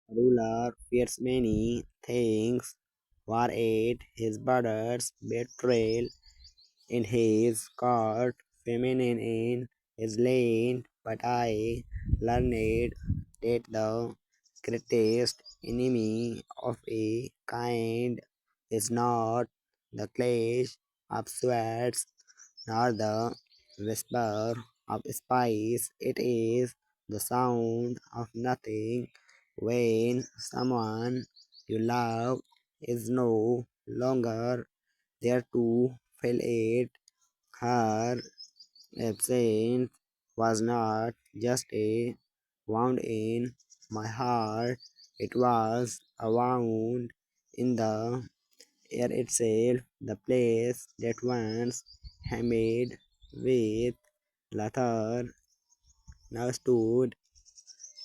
Ruler fears many things. War ate his brothers, betrayal in his court, feminine in his land. But I learned that the greatest enemy of a kind is not the clash of swords nor the whisper of spice. It is the sound of nothing. When someone you love is no longer there to fill it, her absence was not just a wound in my heart, it was a wound in the air itself, the place that once hamid with laughter now stood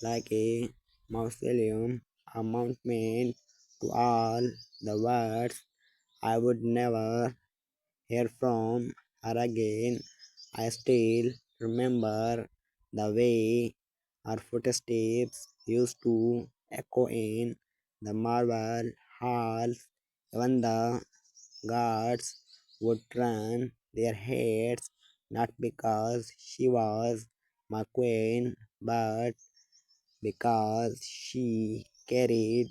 like a mausoleum, a monument to all the words I would never hear from her again. I still remember the way her footsteps used to echo in the marble halls. Even the guards would turn their heads not because she was my queen, but because she carried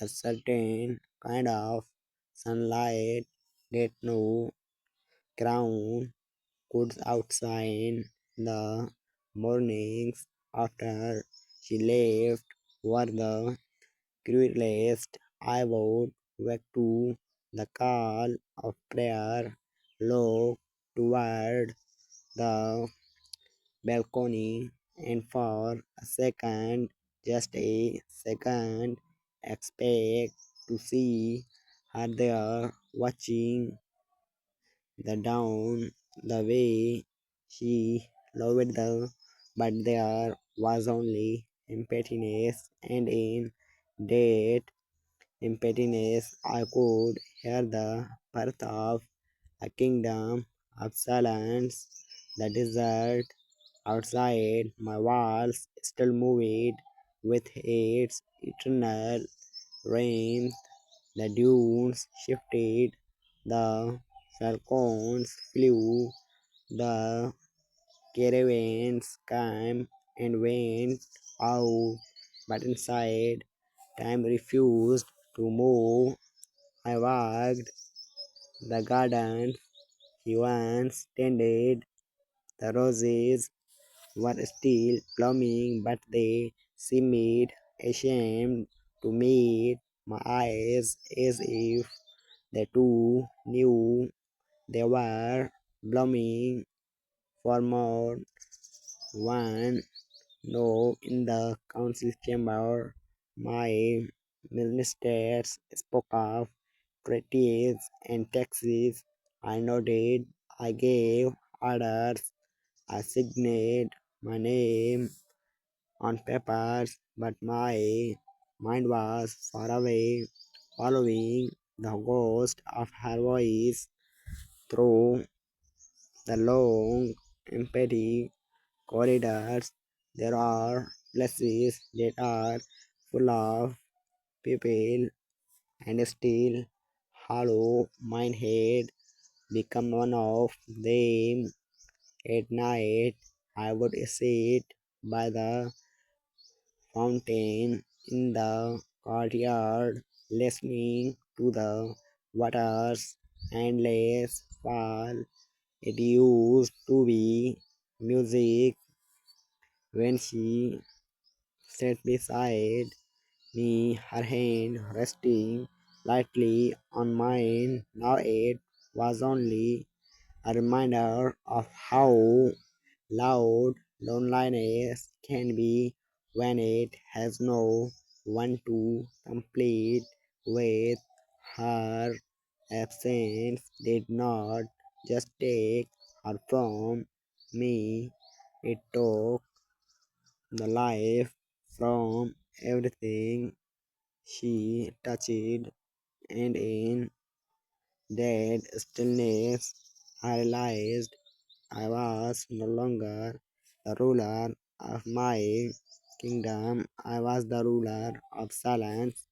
a certain kind of sunlight that no crown could outshine. The mornings after she left were the cruelest. I would wake to the call of prayer, look toward the balcony, and for a second, just a second, expect to see her there watching the dawn, the way she loved the but there was only emptiness, and in that emptiness I could hear the birth of a kingdom of silence. The desert outside my walls still moved with its eternal rain. The dunes shifted, the falcons flew, the caravans came and went out, but inside time refused to move. I walked the garden he once tended. The roses were still blooming, but they seemed ashamed to meet my eyes as if they too knew they were blooming for more. One no, in the council chamber, my ministers spoke of treaties and taxes. I nodded. I gave orders. I signed my name on papers, but my mind was far away, following the ghost of her voice through the long, empty corridors. There are places that are full of people and still hollow. Mine had become one of them. At night, I would sit by the fountain in the courtyard, listening to the water's endless fall. It used to be music when she sat beside me, her hand resting lightly on mine. Now it was only a reminder of how loud loneliness can be when it has no one to complete with. Her absence did not just take her from me, it took the life from everything she touched, and in that stillness I realized I was no longer the ruler of my kingdom. I was the ruler of silence.